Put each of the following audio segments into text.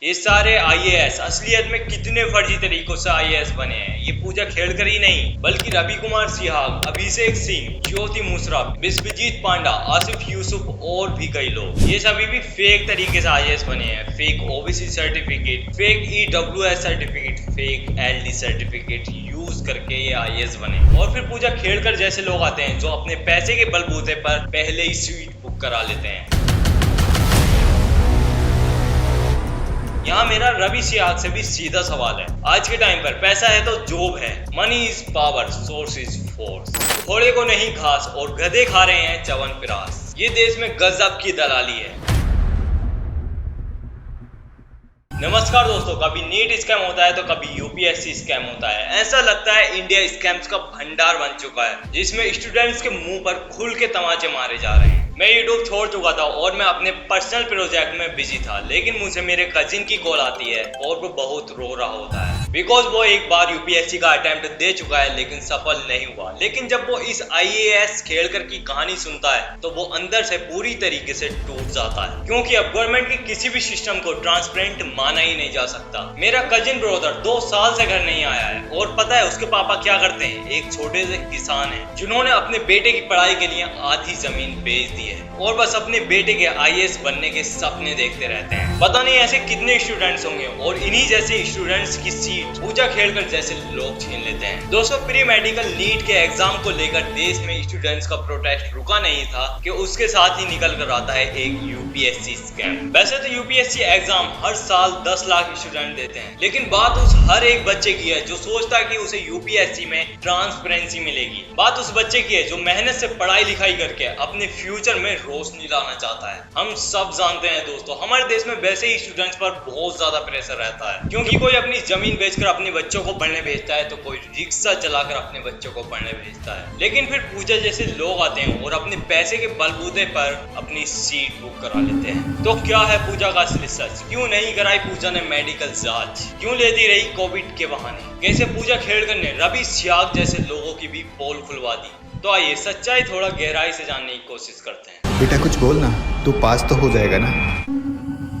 ये सारे आईएएस असलियत में कितने फर्जी तरीकों से आईएएस बने हैं ये पूजा खेड़कर ही नहीं बल्कि रवि कुमार सिहाग, अभिषेक सिंह, ज्योति मुशर्रफ, विश्वजीत पांडा, आसिफ यूसुफ और भी कई लोग, ये सभी भी फेक तरीके से आईएएस बने हैं। Fake OBC certificate, fake EWS certificate, fake LD certificate use करके ये आईएएस बने। और फिर पूजा खेड़कर जैसे लोग आते हैं जो अपने पैसे के बलबूते पर पहले ही सीट बुक करा लेते हैं। यहाँ मेरा रवि सिहाग से भी सीधा सवाल है, आज के टाइम पर पैसा है तो जॉब है, money is power, source is force. घोड़े को नहीं घास और गधे खा रहे हैं च्यवनप्राश। ये देश में गजब की दलाली है। नमस्कार दोस्तों, कभी नीट स्कैम होता है तो कभी यूपीएससी स्कैम होता है। ऐसा लगता है इंडिया स्कैम्स का भंडार बन चुका है जिसमें स्टूडेंट्स के मुंह पर खुल के तमाचे मारे जा रहे हैं। मैं यूट्यूब छोड़ चुका था और मैं अपने पर्सनल प्रोजेक्ट में बिजी था, लेकिन मुझे मेरे कजिन की कॉल आती है और वो बहुत रो रहा होता है बिकॉज वो एक बार यूपीएससी का अटेम्प्ट दे चुका है लेकिन सफल नहीं हुआ। लेकिन जब वो इस आईएएस खेलकर की कहानी सुनता है तो वो अंदर से पूरी तरीके से टूट जाता है, क्योंकि अब गवर्नमेंट के किसी भी सिस्टम को ट्रांसपेरेंट माना ही नहीं जा सकता। मेरा कजिन ब्रदर 2 साल से घर नहीं आया है और पता है उसके पापा क्या करते हैं, एक छोटे से किसान हैं जिन्होंने अपने बेटे की पढ़ाई के लिए आधी जमीन बेच दी है और बस अपने बेटे के आईएएस बनने के सपने देखते रहते हैं। पता नहीं ऐसे कितने स्टूडेंट्स होंगे और इन्हीं जैसे स्टूडेंट्स की सीट पूजा खेलकर जैसे लोग छीन लेते हैं। दोस्तों, प्री मेडिकल नीट के एग्जाम को लेकर देश में स्टूडेंट्स का प्रोटेस्ट रुका नहीं था कि उसके साथ ही निकल कर आता है एक यूपीएससी स्कैम। वैसे तो यूपीएससी एग्जाम हर साल 10 लाख स्टूडेंट देते हैं, लेकिन बात उस हर एक बच्चे की है जो सोचता है कि उसे यूपीएससी में ट्रांसपेरेंसी मिलेगी। बात उस बच्चे की है जो मेहनत से पढ़ाई लिखाई करके अपने फ्यूचर में रोशनी लाना चाहता है। हम सब जानते हैं दोस्तों, हमारे देश में वैसे ही स्टूडेंट्स पर बहुत ज्यादा प्रेशर रहता है, क्योंकि कोई अपनी जमीन बेचकर अपने बच्चों को पढ़ने भेजता है तो कोई रिक्शा चलाकर अपने बच्चों को पढ़ने भेजता है। लेकिन फिर पूजा जैसे लोग आते हैं और अपने पैसे के बलबूते पर अपनी सीट बुक करा लेते हैं। तो क्या है पूजा का असली सच? क्यों नहीं कराई पूजा ने मेडिकल जांच? क्यों लेती रही कोविड के बहाने? कैसे पूजा खेड़कर ने रवि सिहाग जैसे लोगों की भी पोल खुलवा दी? तो आइए सच्चाई थोड़ा गहराई से जानने की कोशिश करते हैं। बेटा कुछ बोल ना, तू पास तो हो जाएगा ना।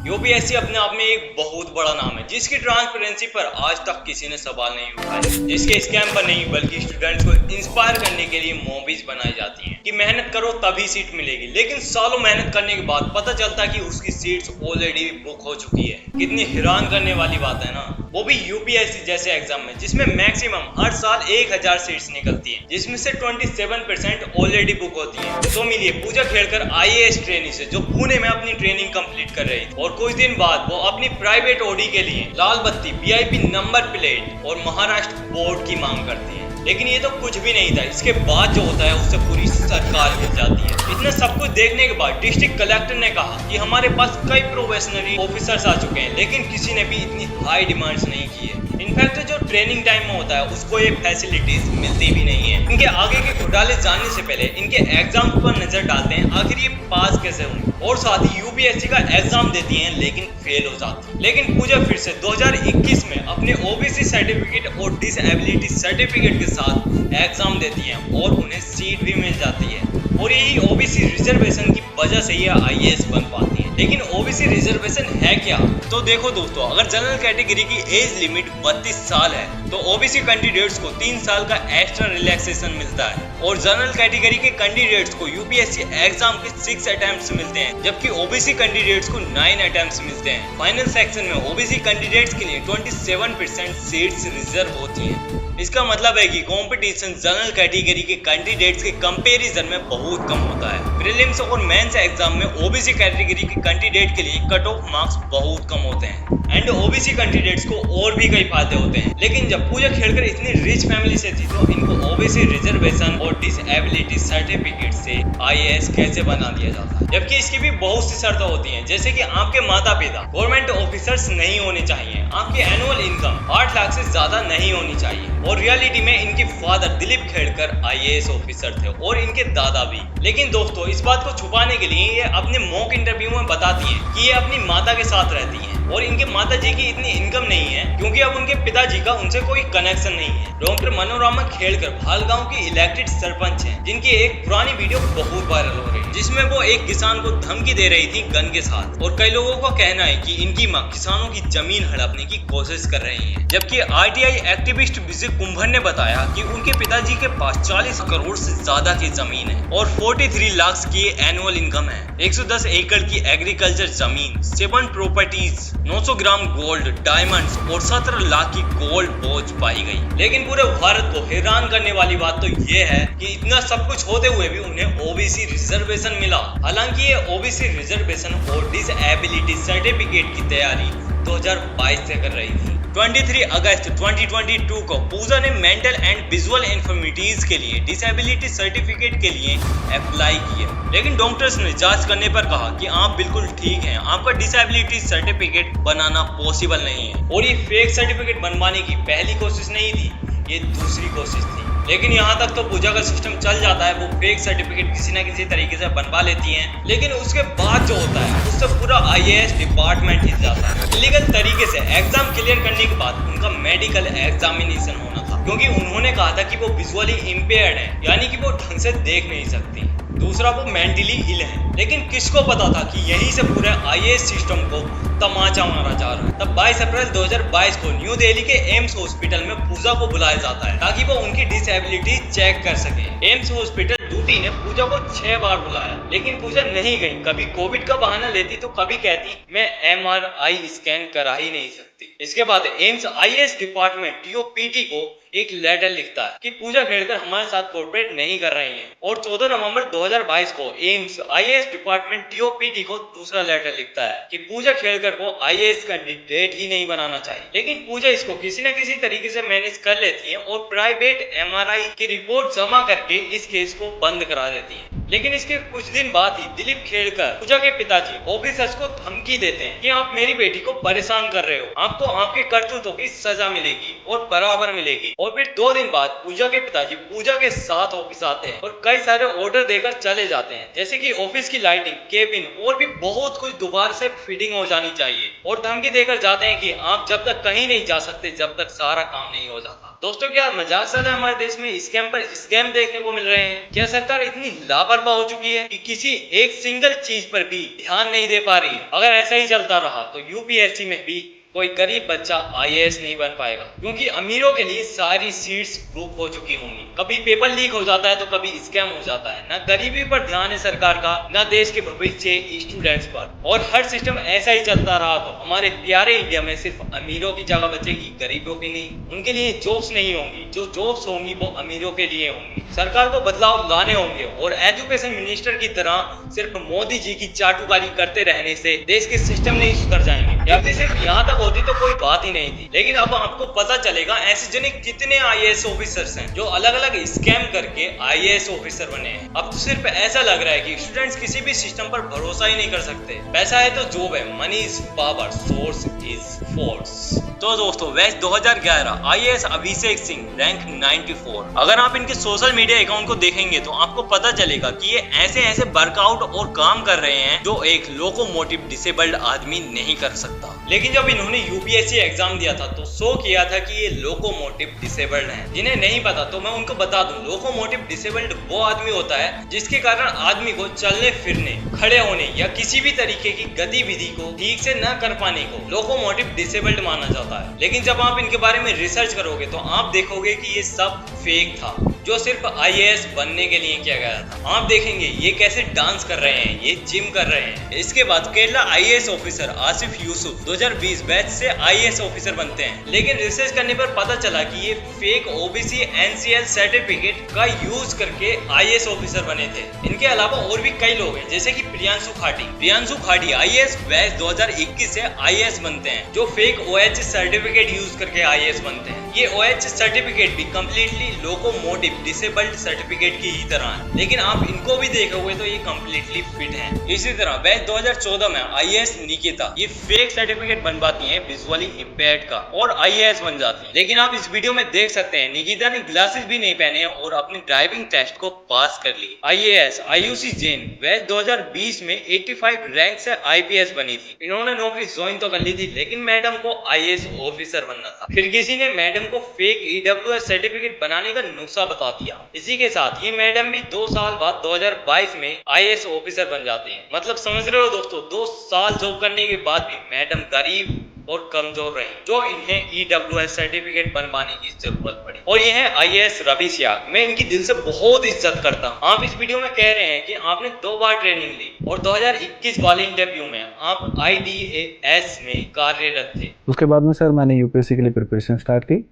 यूपीएससी अपने आप में एक बहुत बड़ा नाम है जिसकी ट्रांसपेरेंसी पर आज तक किसी ने सवाल नहीं उठाया, जिसके स्कैम पर नहीं बल्कि स्टूडेंट्स को इंस्पायर करने के लिए मूवीज बनाई जाती हैं कि मेहनत करो तभी सीट मिलेगी। लेकिन सालों मेहनत करने के बाद पता चलता है कि उसकी सीट्स ऑलरेडी बुक हो चुकी है। कितनी हैरान करने वाली बात है ना, वो भी यूपीएससी जैसे एग्जाम में जिसमें मैक्सिमम हर साल 1000 सीट्स निकलती हैं, जिसमें से 27% ऑलरेडी बुक होती हैं। तो मिलिए पूजा खेड़कर आईएएस ट्रेनी से जो पुणे में अपनी ट्रेनिंग कंप्लीट कर रही थी और कुछ दिन बाद वो अपनी प्राइवेट ऑडी के लिए लाल बत्ती, वीआईपी नंबर प्लेट और महाराष्ट्र बोर्ड की मांग करती है। लेकिन ये तो कुछ भी नहीं था, इसके बाद जो होता है उससे पूरी सरकार हिल जाती है। इतना सब कुछ देखने के बाद डिस्ट्रिक्ट कलेक्टर ने कहा कि हमारे पास कई प्रोबेशनरी ऑफिसर्स आ चुके हैं, लेकिन किसी ने भी इतनी हाई डिमांड्स नहीं की है। इनफैक्ट जो ट्रेनिंग टाइम में होता है उसको ये फैसिलिटीज मिलती भी नहीं है। इनके आगे के घोटाले जानने से पहले इनके एग्जाम पर नजर डालते हैं, आखिर ये पास कैसे होंगे। और साथ ही यूपीएससी का एग्जाम देती हैं लेकिन फेल हो जाती है। लेकिन पूजा फिर से 2021 में अपने ओबीसी सर्टिफिकेट और डिसेबिलिटी सर्टिफिकेट के साथ एग्जाम देती हैं और उन्हें सीट भी मिल जाती है। और यही ओबीसी रिजर्वेशन की वजह से ये आईएएस बन पाती है। लेकिन ओबीसी रिजर्वेशन है क्या? तो देखो दोस्तों, अगर जनरल कैटेगरी की एज लिमिट 32 साल है तो ओबीसी कैंडिडेट्स को 3 साल का एक्स्ट्रा रिलैक्सेशन मिलता है और जनरल कैटेगरी के कैंडिडेट्स को यूपीएससी एग्जाम के 6 अटेम्प्ट्स मिलते हैं, जबकि ओबीसी कैंडिडेट्स को 9 अटेम्प्ट्स मिलते हैं। फाइनल सेक्शन में ओबीसी कैंडिडेट्स के लिए 27% सीट्स रिजर्व होती हैं। इसका मतलब है कि कंपटीशन जनरल कैटेगरी के कैंडिडेट्स के कंपैरिजन में बहुत कम होता है। प्रीलिम्स और मेंस एग्जाम में ओबीसी कैटेगरी के कैंडिडेट के लिए कट ऑफ मार्क्स बहुत कम होते हैं एंड ओबीसी कैंडिडेट्स को और भी कई फायदे होते हैं। लेकिन जब पूजा खेड़कर इतनी रिच फैमिली से थी तो इनको ओबीसी रिजर्वेशन और डिसेबिलिटी सर्टिफिकेट से आईएएस कैसे बना दिया जाता है, जबकि इसकी भी बहुत सी शर्तें होती हैं, जैसे कि आपके माता पिता गवर्नमेंट ऑफिसर्स नहीं होने चाहिए, आपकी एनुअल इनकम 8 लाख से ज्यादा नहीं होनी चाहिए और रियलिटी में इनके father Dilip Khedkar IAS officer थे और इनके दादा भी। लेकिन दोस्तों, इस बात को छुपाने के लिए ये अपने मॉक इंटरव्यू में बताती हैं कि ये अपनी माता के साथ रहती हैं हैं और इनके माता जी की इतनी इनकम नहीं है क्योंकि अब उनके पिताजी का उनसे कोई कनेक्शन नहीं है। डॉक्टर मनोरमा खेड़कर भाल गांव की इलेक्टेड सरपंच हैं, जिनकी एक पुरानी वीडियो बहुत वायरल हो रही है जिसमें वो एक किसान को धमकी दे रही थी गन के साथ। और कई लोगों का कहना है कि इनकी मां किसानों की जमीन हड़पने की कोशिश कर रही है। जबकि आरटीआई एक्टिविस्ट विजय कुंभर ने बताया कि उनके पिताजी के पास 40 करोड़ से ज्यादा की जमीन है और 43 लाख की एनुअल इनकम है, 110 एकड़ की एग्रीकल्चर जमीन, 7 प्रॉपर्टीज, 900 ग्राम गोल्ड, डायमंड्स और 17 लाख की गोल्ड वॉच पाई गई। लेकिन पूरे भारत को हैरान करने वाली बात तो ये है कि इतना सब कुछ होते हुए भी उन्हें ओबीसी रिजर्वेशन मिला। हालांकि ये ओबीसी रिजर्वेशन और डिसएबिलिटी सर्टिफिकेट की तैयारी 2022 से कर रही थी। 23 अगस्त 2022 को पूजा ने मेंटल एंड विजुअल इन्फॉर्मिटीज के लिए डिसेबिलिटी सर्टिफिकेट के लिए अप्लाई किया, लेकिन डॉक्टर्स ने जांच करने पर कहा कि आप बिल्कुल ठीक हैं, आपका डिसेबिलिटी सर्टिफिकेट बनाना पॉसिबल नहीं है। और ये फेक सर्टिफिकेट बनवाने की पहली कोशिश नहीं थी, ये दूसरी कोशिश थी। लेकिन यहाँ तक तो पूजा का सिस्टम चल जाता है, वो फेक सर्टिफिकेट किसी न किसी तरीके से बनवा लेती हैं, लेकिन उसके बाद जो होता है उससे पूरा आईएएस डिपार्टमेंट हिल जाता है। इलीगल तरीके से एग्जाम क्लियर करने के बाद उनका मेडिकल एग्जामिनेशन होना था, क्योंकि उन्होंने कहा था कि वो विजुअली इम्पेयर्ड है, यानी कि वो ढंग से देख नहीं सकती। दूसरा, वो मेंटली इल है। लेकिन किसको पता था कि यहीं से पूरे आईएएस सिस्टम को तमाचा मारा जा रहा है। तब 22 अप्रैल 2022 को न्यू दिल्ली के एम्स हॉस्पिटल में पूजा को बुलाया जाता है ताकि वो उनकी डिसेबिलिटी चेक कर सके। एम्स हॉस्पिटल ड्यूटी ने पूजा को 6 बार बुलाया, लेकिन पूजा नहीं गई। कभी कोविड का बहाना लेती तो कभी कहती मैं एमआरआई स्कैन करा ही नहीं सकती। इसके बाद एम्स आईएएस डिपार्टमेंट टीओपीटी को एक लेटर लिखता है कि पूजा खेड़कर हमारे साथ कोऑपरेट नहीं कर रही हैं, और 14 नवंबर 2022 को एम्स आईएएस डिपार्टमेंट टीओपीटी को दूसरा लेटर लिखता है कि पूजा खेड़कर को आईएएस कैंडिडेट ही नहीं बनाना चाहिए। लेकिन पूजा इसको किसी न किसी तरीके से मैनेज कर लेती है और प्राइवेट एमआरआई की रिपोर्ट जमा करके इस केस को बंद करा देती है। लेकिन इसके कुछ दिन बाद ही दिलीप खेड़कर पूजा के पिताजी ऑफिसर्स को धमकी देते हैं कि आप मेरी बेटी को परेशान कर रहे हो, आपको आपके करतूतों की सजा मिलेगी और बराबर मिलेगी। और फिर 2 दिन बाद पूजा के पिताजी पूजा के साथ ऑफिस आते हैं और कई सारे ऑर्डर देकर चले जाते हैं, जैसे कि ऑफिस की लाइटिंग, केबिन और भी बहुत कुछ दोबारा से फिटिंग हो जानी चाहिए, और धमकी देकर जाते हैं कि आप जब तक कहीं नहीं जा सकते जब तक सारा काम नहीं हो जाता। दोस्तों, क्या मजाक चल रहा है? हमारे देश में स्कैम पर स्कैम देखने को मिल रहे हैं। क्या सरकार इतनी लापरवाह हो चुकी है कि किसी एक सिंगल चीज पर भी ध्यान नहीं दे पा रही? अगर ऐसा ही चलता रहा तो यूपीएससी में भी कोई गरीब बच्चा आईएएस नहीं बन पाएगा, क्योंकि अमीरों के लिए सारी सीट्स बुक हो चुकी होंगी। कभी पेपर लीक हो जाता है तो कभी स्कैम हो जाता है। ना गरीबी पर ध्यान है सरकार का, ना देश के भविष्य स्टूडेंट्स पर। और हर सिस्टम ऐसा ही चलता रहा तो हमारे प्यारे इंडिया में सिर्फ अमीरों की जगह बचेगी, गरीबों की नहीं। उनके लिए जॉब्स नहीं होंगी, जो जॉब्स होंगी वो अमीरों के लिए होंगी। सरकार को बदलाव लाने होंगे, और एजुकेशन मिनिस्टर की तरह सिर्फ मोदी जी की चाटुकारी करते रहने से देश के सिस्टम नहीं सुधर जाएंगे। या फिर सिर्फ यहाँ तक होती तो कोई बात ही नहीं थी। लेकिन अब आपको पता चलेगा ऐसे जने कितने आईएएस ऑफिसर्स हैं जो अलग अलग स्कैम करके आईएएस ऑफिसर बने हैं। अब तो सिर्फ ऐसा लग रहा है कि स्टूडेंट्स किसी भी सिस्टम पर भरोसा ही नहीं कर सकते। पैसा है तो जॉब है, money is power, source is force. तो दोस्तों, वैस 2011 आईएएस अभिषेक सिंह रैंक 94। अगर आप इनके सोशल मीडिया अकाउंट को देखेंगे तो आपको पता चलेगा कि ये ऐसे वर्कआउट और काम कर रहे हैं जो एक लोकोमोटिव डिसेबल्ड आदमी नहीं कर सकता। लेकिन जब इन्होंने यूपीएससी एग्जाम दिया था तो शो किया था कि ये लोकोमोटिव डिसेबल्ड हैं। जिन्हें नहीं पता तो मैं उनको बता दूं, लोकोमोटिव डिसेबल्ड वो आदमी होता है जिसके कारण आदमी को चलने फिरने, खड़े होने या किसी भी तरीके की गतिविधि को ठीक से न कर पाने को लोकोमोटिव डिसेबल्ड माना जाता है। लेकिन जब आप इनके बारे में रिसर्च करोगे तो आप देखोगे कि ये सब फेक था, जो सिर्फ आईएएस बनने के लिए किया गया था। आप देखेंगे ये कैसे डांस कर रहे हैं, ये जिम कर रहे हैं। इसके बाद Kerala IAS officer Asif Yusuf 2020 batch से आईएएस ऑफिसर बनते हैं। लेकिन रिसर्च करने पर पता चला कि ये फेक ओबीसी एनसीएल सर्टिफिकेट का यूज करके आईएएस ऑफिसर बने थे। इनके अलावा और भी कई लोग हैं, जैसे कि प्रियांशु खाड़ी आईएएस बैच 2021 से आईएएस बनते हैं, जो फेक ओएच सर्टिफिकेट यूज करके आईएएस बनते हैं। ये ओएच सर्टिफिकेट भी कम्प्लीटली लोकोमोटिव डिसेबल्ड सर्टिफिकेट की ही तरह है, लेकिन आप इनको भी देखोगे तो ये कम्प्लीटली फिट हैं। इसी तरह वह 2014 में IAS निकिता ये फेक सर्टिफिकेट बनवाती हैं विजुअली इम्पेयर्ड का और IAS बन जाती है। लेकिन आप इस वीडियो में देख सकते हैं निकिता ने ग्लासेस भी नहीं पहने और अपनी ड्राइविंग टेस्ट को पास कर ली। IAS आयुषी जैन वह 2020 में 85 रैंक से IPS बनी थी। इन्होंने नौकरी ज्वाइन तो कर ली थी, लेकिन मैडम को IAS ऑफिसर बनना था। फिर किसी ने मैडम को फेक EWS सर्टिफिकेट बनाने का नुस्खा बता दिया। इसी के साथ ये मैडम भी 2 साल बाद 2022 में IAS ऑफिसर बन जाती है। मतलब समझ रहे हो दोस्तों, 2 साल जॉब करने के बाद भी मैडम गरीब और कमजोर रही, जो इन्हें EWS सर्टिफिकेट बनवाने की जरूरत पड़ी। और ये है IAS रवि सियाग। मैं इनकी दिल से बहुत इज्जत करता हूँ। आप इस वीडियो में कह रहे हैं कि आपने 2 बार ट्रेनिंग ली और 2021 वाले इंटरव्यू में आप IDAS में कार्यरत थे। उसके बाद में सर मैंने यूपीएससी के लिए प्रिपरेशन स्टार्ट की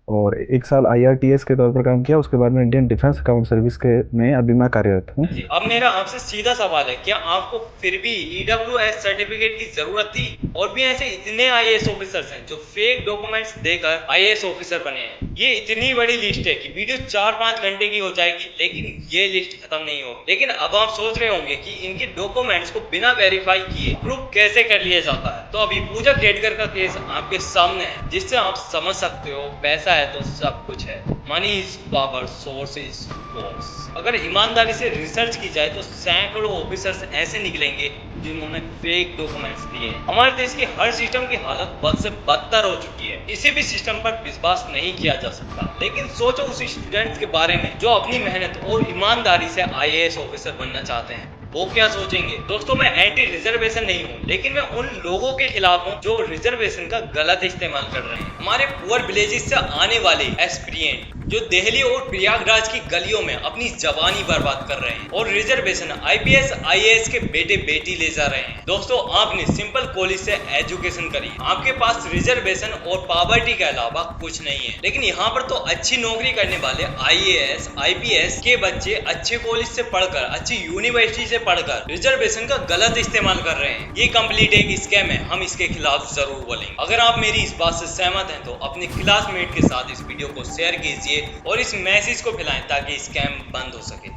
और 1 साल IRTS के तौर पर काम किया। उसके बाद में इंडियन डिफेंस अकाउंट सर्विस के में अभी मैं कार्यरत हूँ। अब मेरा आपसे सीधा सवाल है, क्या आपको फिर भी EWS सर्टिफिकेट की जरूरत थी? और भी ऐसे इतने IAS ऑफिसर्स हैं जो फेक डॉक्यूमेंट्स देकर IAS ऑफिसर बने हैं। ये इतनी बड़ी लिस्ट है कि वीडियो 4-5 घंटे की हो जाएगी, लेकिन ये लिस्ट खत्म नहीं होगी। लेकिन अब आप सोच रहे होंगे कि इनके डॉक्यूमेंट्स को बिना वेरीफाई किए प्रूफ कैसे कर लिया जाता है। तो अभी पूजा केटकर का केस आपके सामने है, जिससे आप समझ सकते हो पैसा है तो सब कुछ है। Money is power, source is force. अगर ईमानदारी से रिसर्च की जाए तो सैकड़ों ऑफिसर्स ऐसे निकलेंगे जिन्होंने फेक डॉक्यूमेंट्स दिए। हमारे देश की हर सिस्टम की हालत बद से बदतर हो चुकी है। किसी भी सिस्टम पर विश्वास नहीं किया जा सकता। लेकिन सोचो उस स्टूडेंट्स के बारे में जो अपनी मेहनत और ईमानदारी से IAS ऑफिसर बनना चाहते हैं। वो क्या सोचेंगे? दोस्तों, मैं एंटी रिजर्वेशन नहीं हूँ, लेकिन मैं उन लोगों के खिलाफ हूँ जो रिजर्वेशन का गलत इस्तेमाल कर रहे हैं। हमारे पुअर विलेजेस से आने वाले एस्पिरेंट जो दिल्ली और प्रयागराज की गलियों में अपनी जवानी बर्बाद कर रहे हैं और रिजर्वेशन IPS IAS के बेटे बेटी ले जा रहे हैं। दोस्तों, आपने सिंपल कॉलेज से एजुकेशन करी, आपके पास रिजर्वेशन और पॉवर्टी के अलावा कुछ नहीं है। लेकिन यहाँ पर तो अच्छी नौकरी करने वाले IAS IPS के बच्चे अच्छे कॉलेज से पढ़कर, अच्छी यूनिवर्सिटी से पढ़कर रिजर्वेशन का गलत इस्तेमाल कर रहे हैं। ये कंप्लीट एक स्कैम है। हम इसके खिलाफ जरूर बोलेंगे। अगर आप मेरी इस बात से सहमत हैं तो अपने क्लासमेट के साथ इस वीडियो को शेयर कीजिए और इस मैसेज को फैलाएं ताकि स्कैम बंद हो सके।